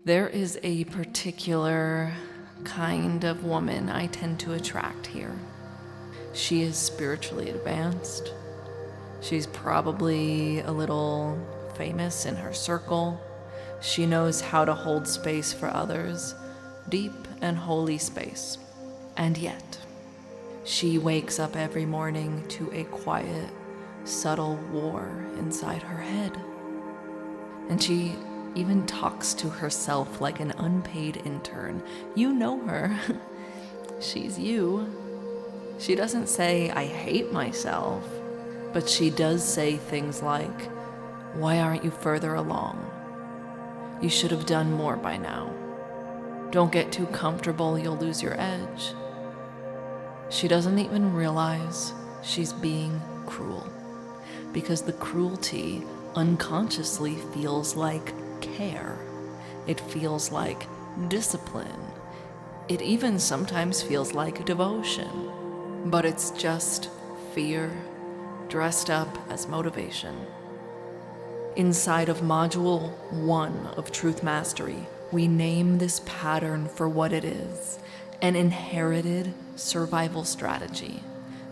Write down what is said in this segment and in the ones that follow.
There is a particular kind of woman I tend to attract here. She is spiritually advanced. She's probably a little famous in her circle. She knows how to hold space for others, deep and holy space. And yet, she wakes up every morning to a quiet, subtle war inside her head. And she even talks to herself like an unpaid intern. You know her. She's you. She doesn't say, "I hate myself," but she does say things like, "Why aren't you further along? You should have done more by now. Don't get too comfortable, you'll lose your edge." She doesn't even realize she's being cruel, because the cruelty unconsciously feels like care. It feels like discipline. It even sometimes feels like devotion, but it's just fear dressed up as motivation. Inside of Module 1 of Truth Mastery, we name this pattern for what it is: an inherited survival strategy.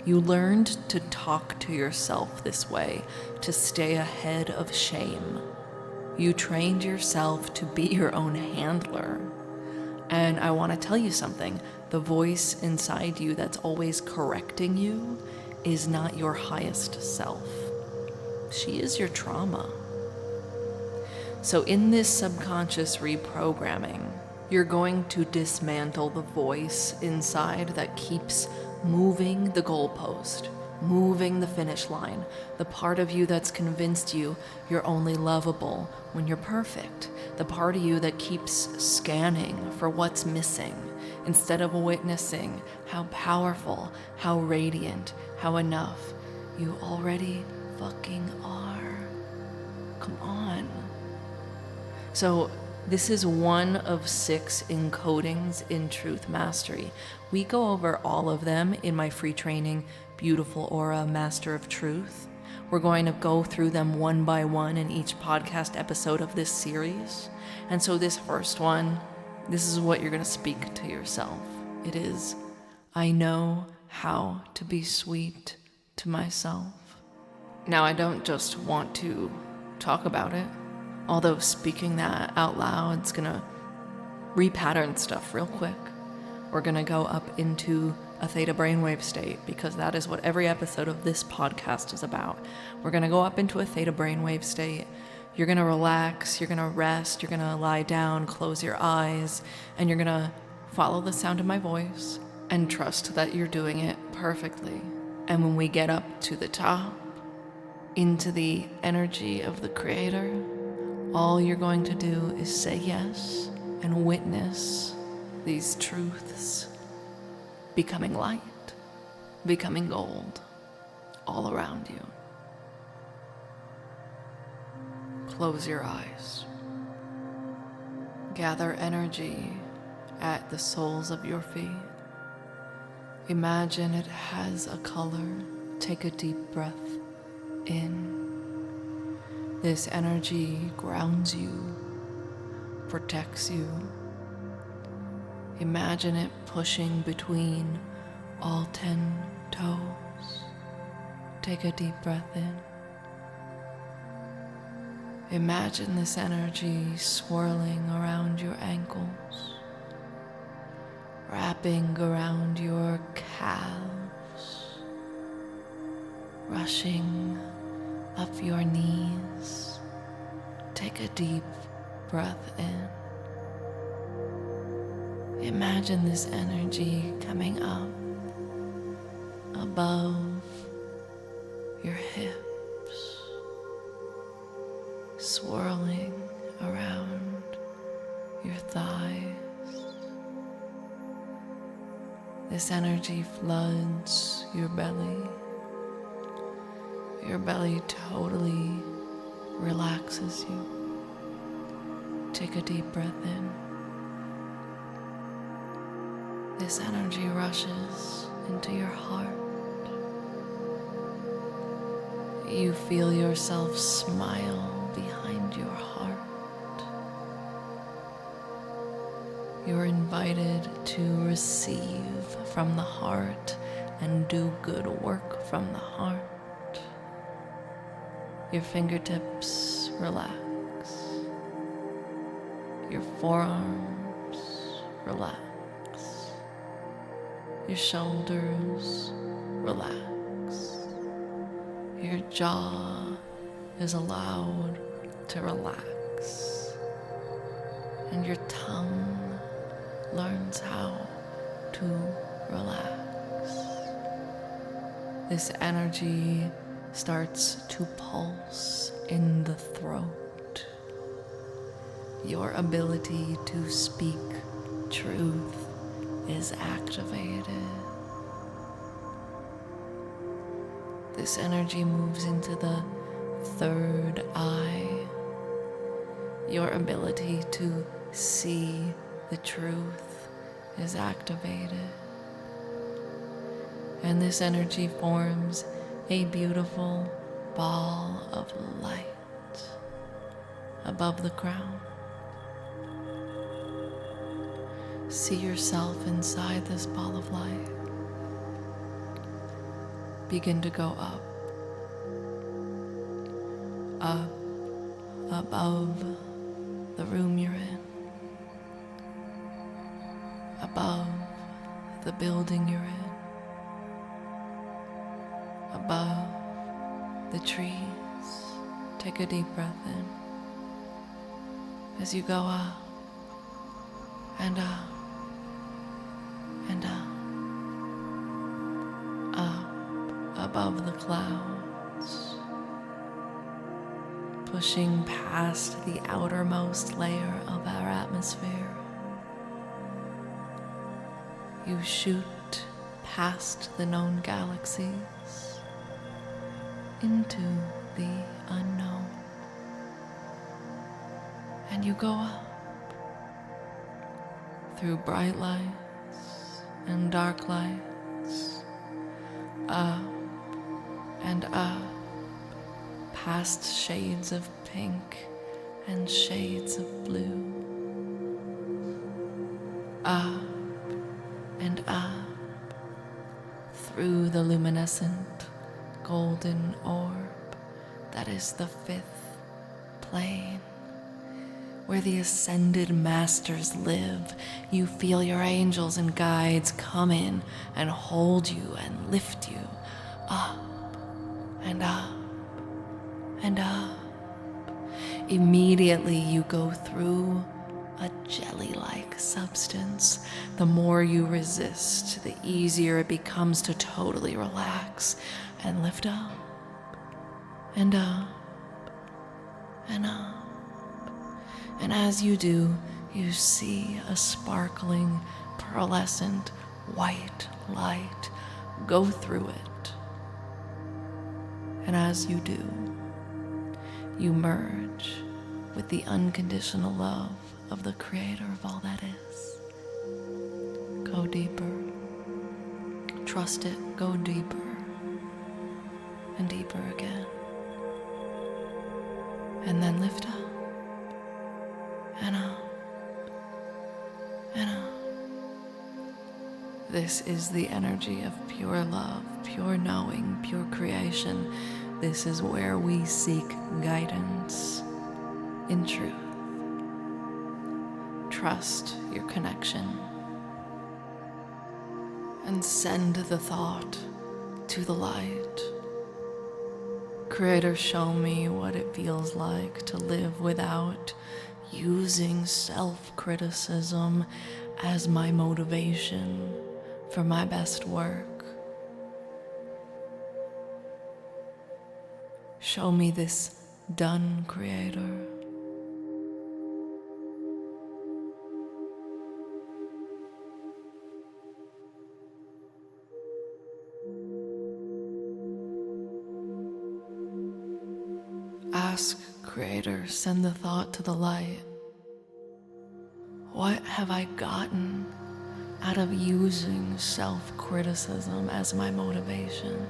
You learned to talk to yourself this way to stay ahead of shame. You trained yourself to be your own handler. And I want to tell you something. The voice inside you that's always correcting you is not your highest self. She is your trauma. So in this subconscious reprogramming, you're going to dismantle the voice inside that keeps moving the goalpost, moving the finish line, the part of you that's convinced you're only lovable when you're perfect, the part of you that keeps scanning for what's missing instead of witnessing how powerful, how radiant, how enough you already fucking are. Come on. So this is one of 6 encodings in Truth Mastery. We go over all of them in my free training, Beautiful Aura Master of Truth. We're going to go through them one by one in each podcast episode of this series. And so this first one, this is what you're going to speak to yourself. It is, "I know how to be sweet to myself." Now, I don't just want to talk about it, although speaking that out loud is going to repattern stuff real quick. We're going to go up into a Theta brainwave state, because that is what every episode of this podcast is about. We're going to go up into a Theta brainwave state. You're going to relax, you're going to rest, you're going to lie down, close your eyes, and you're going to follow the sound of my voice and trust that you're doing it perfectly. And when we get up to the top, into the energy of the Creator, all you're going to do is say yes and witness these truths becoming light, becoming gold all around you. Close your eyes. Gather energy at the soles of your feet. Imagine it has a color. Take a deep breath in. This energy grounds you, protects you. Imagine it pushing between all 10 toes. Take a deep breath in. Imagine this energy swirling around your ankles, wrapping around your calves, rushing up your knees. Take a deep breath in. Imagine this energy coming up above your hips, swirling around your thighs. This energy floods your belly. Your belly totally relaxes you. Take a deep breath in. This energy rushes into your heart. You feel yourself smile behind your heart. You're invited to receive from the heart and do good work from the heart. Your fingertips relax. Your forearms relax. Your shoulders relax. Your jaw is allowed to relax. And your tongue learns how to relax. This energy starts to pulse in the throat. Your ability to speak truth is activated. This energy moves into the third eye. Your ability to see the truth is activated. And this energy forms a beautiful ball of light above the crown. See yourself inside this ball of light. Begin to go up, above the room you're in, above the building you're in, above the trees. Take a deep breath in as you go up and up and up above the clouds, pushing past the outermost layer of our atmosphere. You shoot past the known galaxies into the unknown, and you go up through bright lights and dark lights, up and up, past shades of pink and shades of blue, up and up, through the luminescent golden orb that is the fifth plane, where the ascended masters live. You feel your angels and guides come in and hold you and lift you up and up and up. Immediately you go through a jelly-like substance. The more you resist, the easier it becomes to totally relax and lift up and up and up. And as you do, you see a sparkling, pearlescent, white light go through it. And as you do, you merge with the unconditional love of the Creator of all that is. Go deeper. Trust it. Go deeper. And deeper again. And then lift up. And up. And up. This is the energy of pure love, pure knowing, pure creation. This is where we seek guidance in truth. Trust your connection and send the thought to the light. Creator, show me what it feels like to live without using self-criticism as my motivation for my best work. Show me this done, Creator. Ask, Creator, send the thought to the light. What have I gotten out of using self-criticism as my motivation?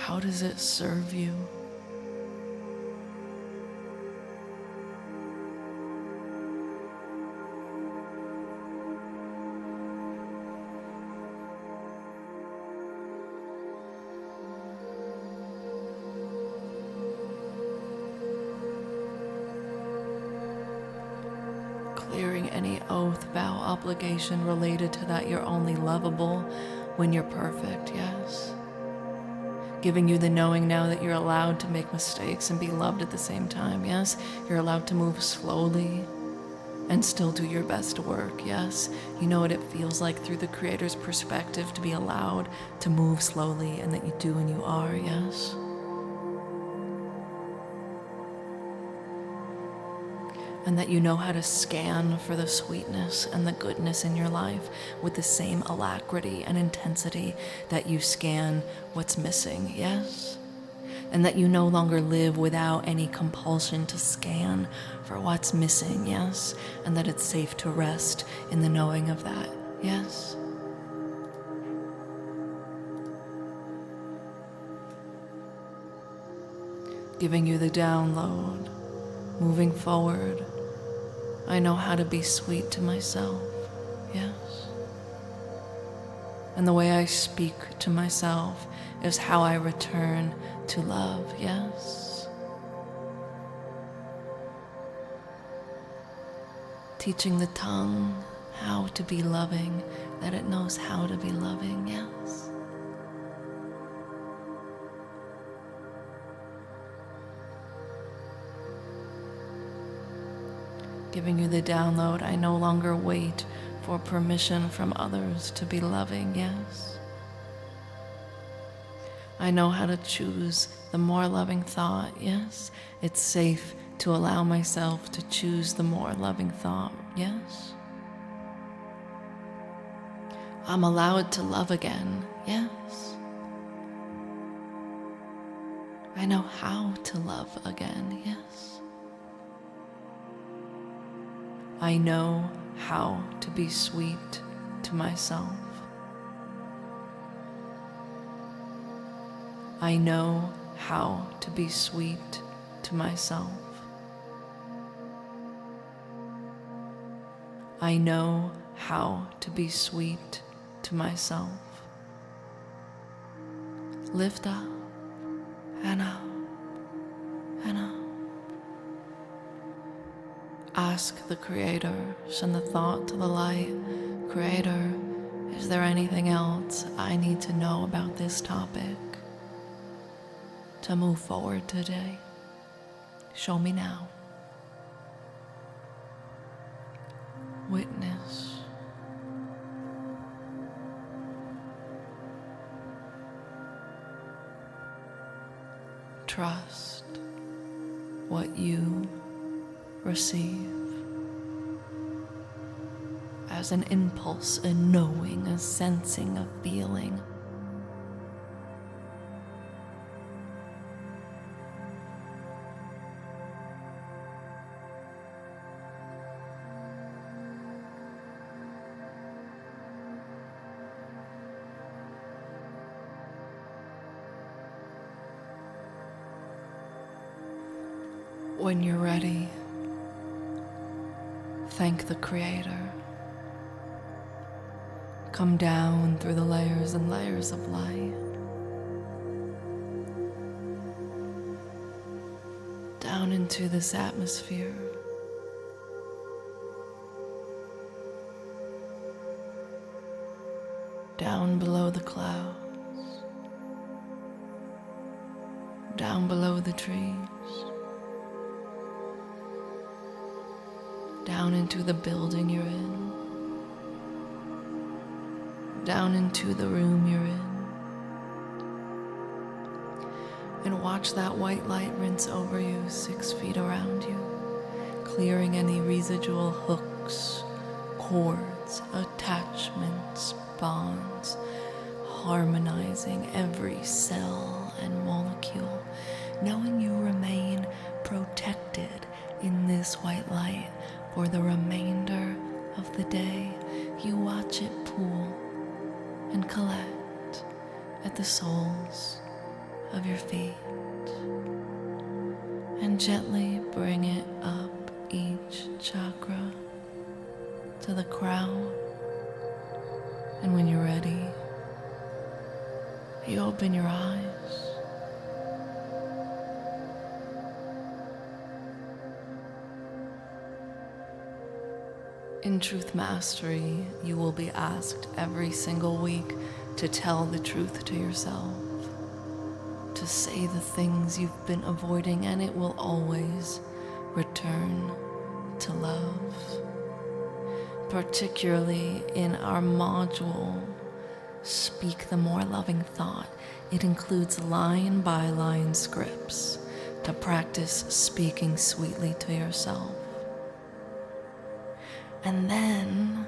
How does it serve you? Clearing any oath, vow, obligation related to that you're only lovable when you're perfect, yes? Giving you the knowing now that you're allowed to make mistakes and be loved at the same time, yes? You're allowed to move slowly and still do your best work, yes? You know what it feels like through the Creator's perspective to be allowed to move slowly, and that you do and you are, yes? And that you know how to scan for the sweetness and the goodness in your life with the same alacrity and intensity that you scan what's missing, yes? And that you no longer live without any compulsion to scan for what's missing, yes? And that it's safe to rest in the knowing of that, yes? Giving you the download, moving forward. I know how to be sweet to myself, yes? And the way I speak to myself is how I return to love, yes? Teaching the tongue how to be loving, that it knows how to be loving, yes? Giving you the download, I no longer wait for permission from others to be loving, yes? I know how to choose the more loving thought, yes? It's safe to allow myself to choose the more loving thought, yes? I'm allowed to love again, yes? I know how to love again, yes? I know how to be sweet to myself. I know how to be sweet to myself. I know how to be sweet to myself. Lift up and up and up. Ask the Creator, send the thought to the light. Creator, is there anything else I need to know about this topic to move forward today? Show me now. Witness. Trust what you receive as an impulse, a knowing, a sensing, a feeling. When you're ready, thank the Creator. Come down through the layers and layers of light. Down into this atmosphere. Down below the clouds. Down below the trees. Down into the building you're in. Down into the room you're in. And watch that white light rinse over you 6 feet around you, clearing any residual hooks, cords, attachments, bonds, harmonizing every cell and molecule, knowing you remain protected in this white light for the remainder of the day. You watch it pool and collect at the soles of your feet and gently bring it up each chakra to the crown. And when you're ready, you open your eyes. In Truth Mastery, you will be asked every single week to tell the truth to yourself, to say the things you've been avoiding, and it will always return to love. Particularly in our module, Speak the More Loving Thought, it includes line-by-line scripts to practice speaking sweetly to yourself. And then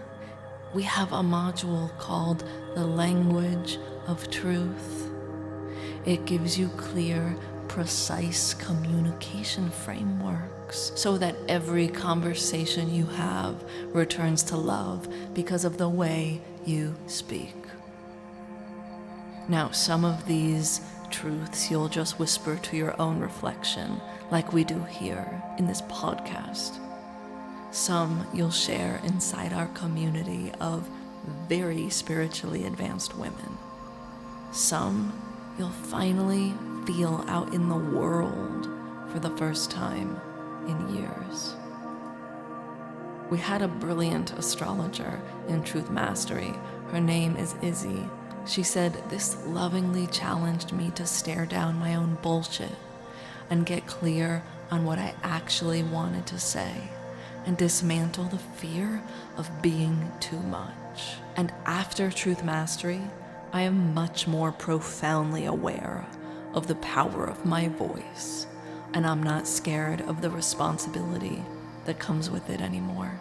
we have a module called The Language of Truth. It gives you clear, precise communication frameworks so that every conversation you have returns to love because of the way you speak. Now, some of these truths you'll just whisper to your own reflection, like we do here in this podcast. Some you'll share inside our community of very spiritually advanced women. Some you'll finally feel out in the world for the first time in years. We had a brilliant astrologer in Truth Mastery. Her name is Izzy. She said this lovingly challenged me to stare down my own bullshit and get clear on what I actually wanted to say and dismantle the fear of being too much. And after Truth Mastery, I am much more profoundly aware of the power of my voice, and I'm not scared of the responsibility that comes with it anymore.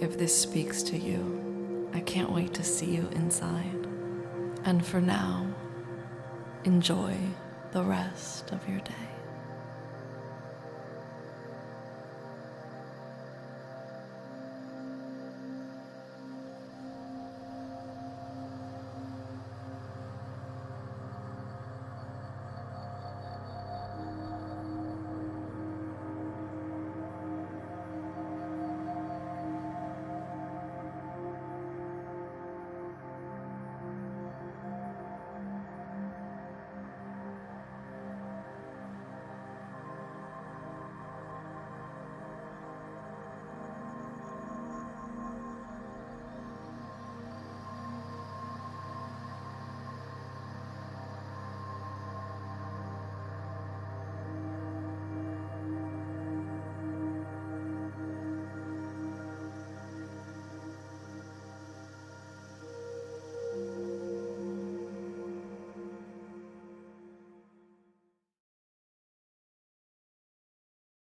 If this speaks to you, I can't wait to see you inside. And for now, enjoy the rest of your day.